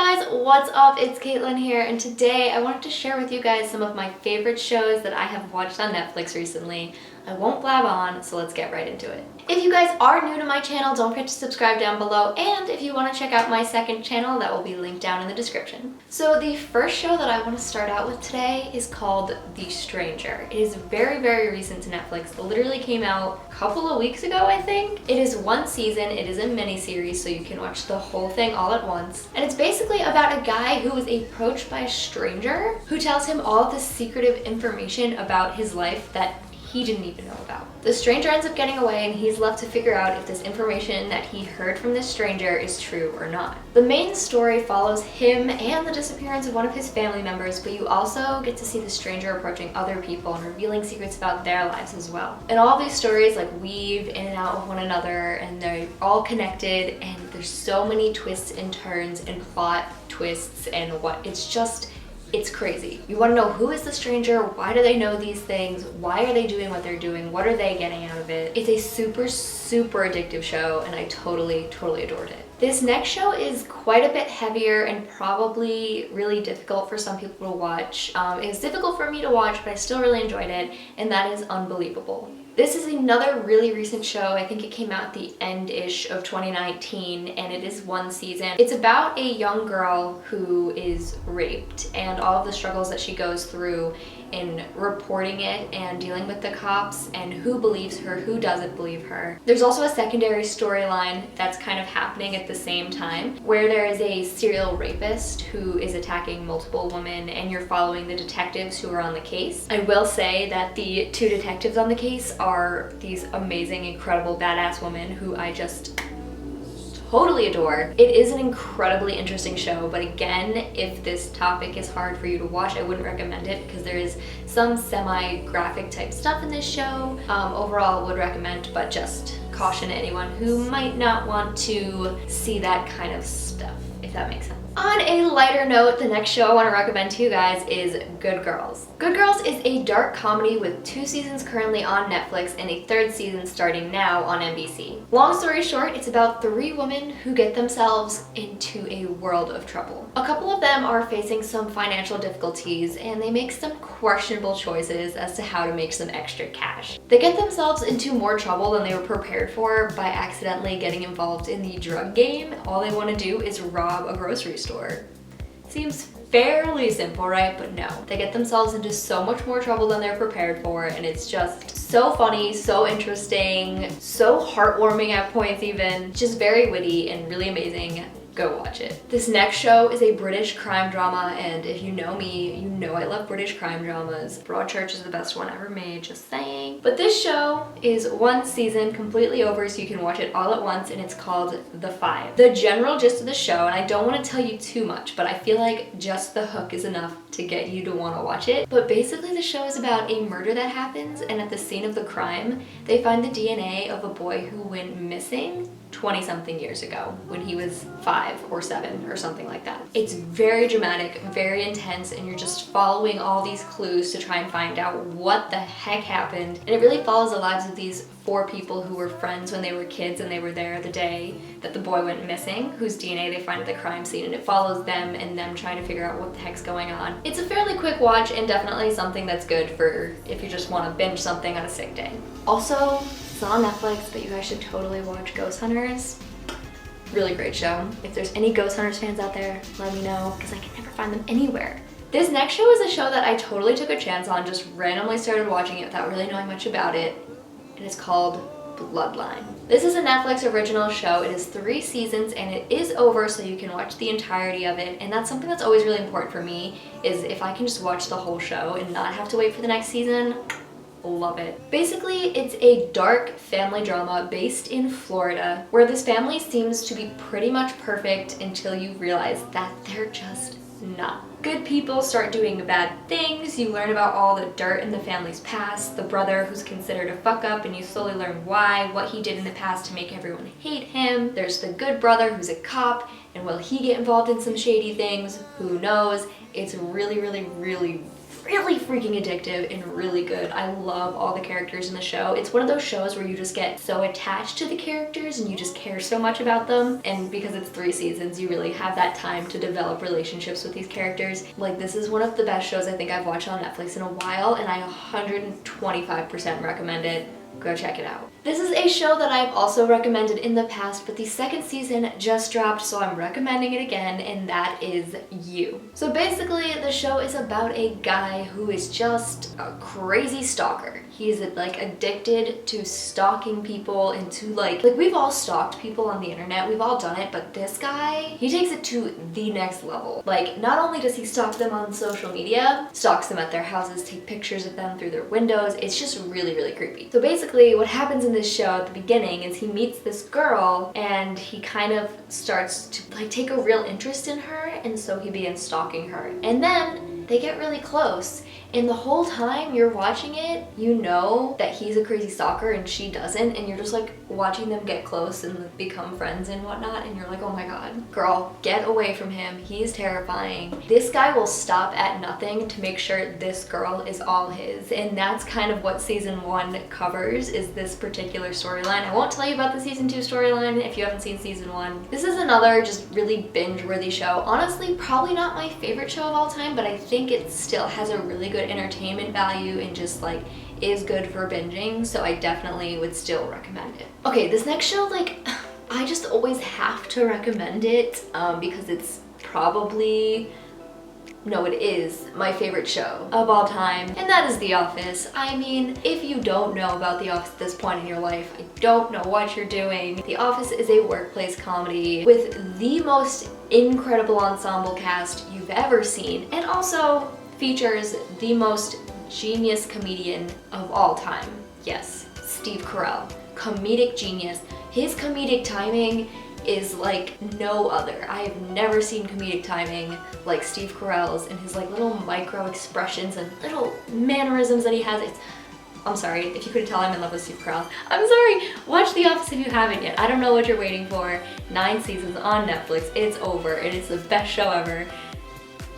guys, what's up? It's Caitlin here, and today I wanted to share with you guys some of my favorite shows that I have watched on Netflix recently. I won't blab on, so let's get right into it. If you guys are new to my channel, don't forget to subscribe down below, and if you want to check out my second channel, that will be linked down in the description. So the first show that I want to start out with today is called The Stranger. It is very, very recent to Netflix. It literally came out a couple of weeks ago, I think. It is one season, it is a mini-series, so you can watch the whole thing all at once. And it's basically about a guy who is approached by a stranger who tells him all of this secretive information about his life that he didn't even know about. The stranger ends up getting away, and he's left to figure out if this information that he heard from this stranger is true or not. The main story follows him and the disappearance of one of his family members, but you also get to see the stranger approaching other people and revealing secrets about their lives as well. And all these stories like weave in and out of one another, and they're all connected, and there's so many twists and turns and plot twists and it's crazy. You want to know who is the stranger, why do they know these things, why are they doing what they're doing, what are they getting out of it. It's a super, super addictive show, and I totally adored it. This next show is quite a bit heavier and probably really difficult for some people to watch. It was difficult for me to watch, but I still really enjoyed it, and that is Unbelievable. This is another really recent show. I think it came out at the end-ish of 2019, and it is one season. It's about a young girl who is raped and all of the struggles that she goes through in reporting it and dealing with the cops and who believes her, who doesn't believe her. There's also a secondary storyline that's kind of happening at the same time where there is a serial rapist who is attacking multiple women, and you're following the detectives who are on the case. I will say that the two detectives on the case are these amazing, incredible, badass women who I just totally adore. It is an incredibly interesting show, but again, if this topic is hard for you to watch, I wouldn't recommend it because there is some semi-graphic type stuff in this show. Overall, would recommend, but just caution anyone who might not want to see that kind of stuff, if that makes sense. On a lighter note, the next show I want to recommend to you guys is Good Girls. Good Girls is a dark comedy with 2 seasons currently on Netflix and a 3rd season starting now on NBC. Long story short, it's about 3 women who get themselves into a world of trouble. A couple of them are facing some financial difficulties, and they make some questionable choices as to how to make some extra cash. They get themselves into more trouble than they were prepared for by accidentally getting involved in the drug game. All they want to do is rob a grocery store. Seems fairly simple, right? But no. They get themselves into so much more trouble than they're prepared for, and it's just so funny, so interesting, so heartwarming at points even. Just very witty and really amazing. Go watch it. This next show is a British crime drama, and if you know me, you know I love British crime dramas. Broadchurch is the best one ever made, just saying. But this show is 1 season completely over, so you can watch it all at once, and it's called The Five. The general gist of the show, and I don't want to tell you too much, but I feel like just the hook is enough to get you to want to watch it. But basically the show is about a murder that happens, and at the scene of the crime, they find the DNA of a boy who went missing 20-something years ago when he was 5 or 7 or something like that. It's very dramatic, very intense, and you're just following all these clues to try and find out what the heck happened. And it really follows the lives of these 4 people who were friends when they were kids, and they were there the day that the boy went missing, whose DNA they find at the crime scene, and it follows them and them trying to figure out what the heck's going on. It's a fairly quick watch and definitely something that's good for if you just want to binge something on a sick day. Also, it's not on Netflix, but you guys should totally watch Ghost Hunters. Really great show. If there's any Ghost Hunters fans out there, let me know, because I can never find them anywhere. This next show is a show that I totally took a chance on, just randomly started watching it without really knowing much about it, and it's called Bloodline. This is a Netflix original show. It is 3 seasons, and it is over, so you can watch the entirety of it, and that's something that's always really important for me, is if I can just watch the whole show and not have to wait for the next season. Love it. Basically, it's a dark family drama based in Florida where this family seems to be pretty much perfect until you realize that they're just not. Good people start doing bad things, you learn about all the dirt in the family's past, the brother who's considered a fuck up, and you slowly learn why, what he did in the past to make everyone hate him. There's the good brother who's a cop, and will he get involved in some shady things? Who knows? It's really really freaking addictive and really good. I love all the characters in the show. It's one of those shows where you just get so attached to the characters and you just care so much about them. And because it's 3 seasons, you really have that time to develop relationships with these characters. Like, this is one of the best shows I think I've watched on Netflix in a while, and I 125% recommend it. Go check it out. This is a show that I've also recommended in the past, but the 2nd season just dropped, so I'm recommending it again, and that is You. So basically, the show is about a guy who is just a crazy stalker. He's like addicted to stalking people and to like we've all stalked people on the internet, we've all done it, but this guy, he takes it to the next level. Like, not only does he stalk them on social media, stalks them at their houses, take pictures of them through their windows. It's just really, really creepy. So basically, what happens in this show at the beginning is he meets this girl and he kind of starts to like take a real interest in her, and so he begins stalking her. And then they get really close. And the whole time you're watching it, you know that he's a crazy stalker and she doesn't, and you're just like watching them get close and become friends and whatnot, and you're like, oh my god, girl, get away from him. He's terrifying. This guy will stop at nothing to make sure this girl is all his, and that's kind of what season 1 covers, is this particular storyline. I won't tell you about the season 2 storyline if you haven't seen season 1. This is another just really binge-worthy show. Honestly, probably not my favorite show of all time, but I think it still has a really good entertainment value and just like is good for binging, so I definitely would still recommend it. Okay, this next show, like, I just always have to recommend it because it's probably, no, it is my favorite show of all time, and that is The Office. I mean, if you don't know about The Office at this point in your life, I don't know what you're doing. The Office is a workplace comedy with the most incredible ensemble cast you've ever seen, and also features the most genius comedian of all time. Yes, Steve Carell. Comedic genius. His comedic timing is like no other. I have never seen comedic timing like Steve Carell's, and his like little micro expressions and little mannerisms that he has. I'm sorry, if you couldn't tell, I'm in love with Steve Carell. I'm sorry, watch The Office if you haven't yet. I don't know what you're waiting for. 9 seasons on Netflix, it's over. It is the best show ever.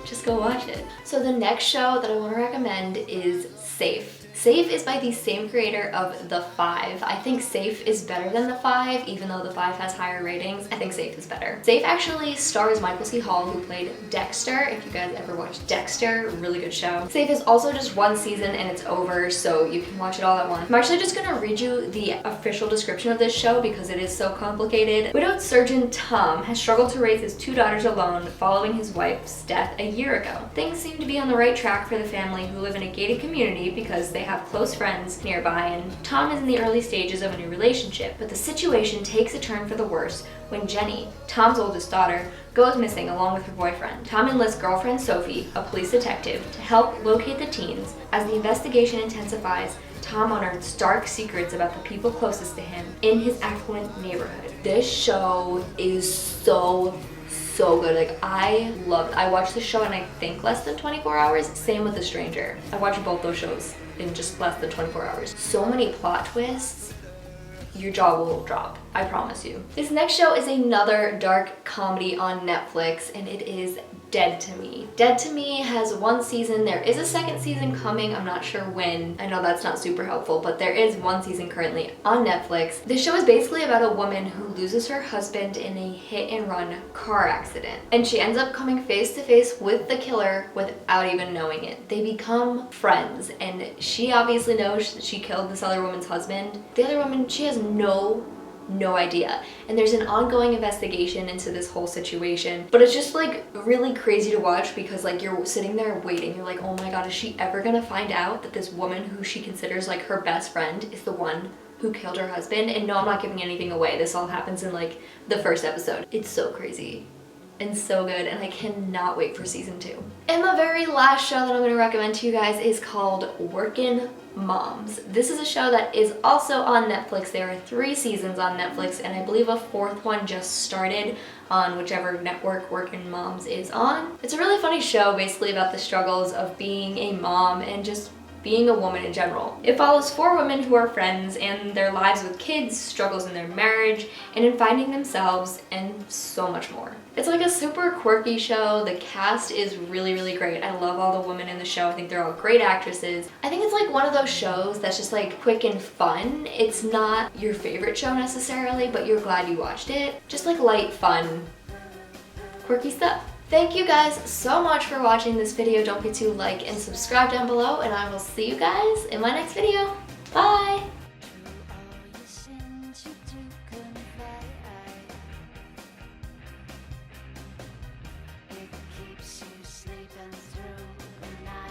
Just go watch it. So the next show that I want to recommend is Safe. Safe is by the same creator of The Five. I think Safe is better than The Five, even though The Five has higher ratings. I think Safe is better. Safe actually stars Michael C. Hall, who played Dexter. If you guys ever watched Dexter, really good show. Safe is also just 1 season and it's over, so you can watch it all at once. I'm actually just gonna read you the official description of this show because it is so complicated. Widowed surgeon Tom has struggled to raise his 2 daughters alone following his wife's death a year ago. Things seem to be on the right track for the family, who live in a gated community because they have close friends nearby, and Tom is in the early stages of a new relationship. But the situation takes a turn for the worse when Jenny, Tom's oldest daughter, goes missing along with her boyfriend. Tom enlists girlfriend Sophie, a police detective, to help locate the teens. As the investigation intensifies, Tom unearths dark secrets about the people closest to him in his affluent neighborhood. This show is so good. Like, I watched the show in I think less than 24 hours. Same with The Stranger. I watched both those shows in just less than 24 hours. So many plot twists. Your jaw will drop, I promise you. This next show is another dark comedy on Netflix, and it is Dead to Me. Dead to Me has 1 season. There is a 2nd season coming. I'm not sure when. I know that's not super helpful, but there is 1 season currently on Netflix. This show is basically about a woman who loses her husband in a hit-and-run car accident, and she ends up coming face to face with the killer without even knowing it. They become friends, and she obviously knows that she killed this other woman's husband. The other woman, she has no idea, and there's an ongoing investigation into this whole situation, but it's just like really crazy to watch because like you're sitting there waiting, you're like, oh my god, is she ever gonna find out that this woman who she considers like her best friend is the one who killed her husband? And no, I'm not giving anything away. This all happens in like the 1st episode. It's so crazy and so good, and I cannot wait for season 2. And the very last show that I'm going to recommend to you guys is called Workin' Moms. This is a show that is also on Netflix. There are 3 seasons on Netflix, and I believe a 4th one just started on whichever network Workin' Moms is on. It's a really funny show basically about the struggles of being a mom and just being a woman in general. It follows 4 women who are friends and their lives with kids, struggles in their marriage, and in finding themselves, and so much more. It's like a super quirky show. The cast is really, really great. I love all the women in the show. I think they're all great actresses. I think it's like one of those shows that's just like quick and fun. It's not your favorite show necessarily, but you're glad you watched it. Just like light, fun, quirky stuff. Thank you guys so much for watching this video. Don't forget to like and subscribe down below, and I will see you guys in my next video. Bye!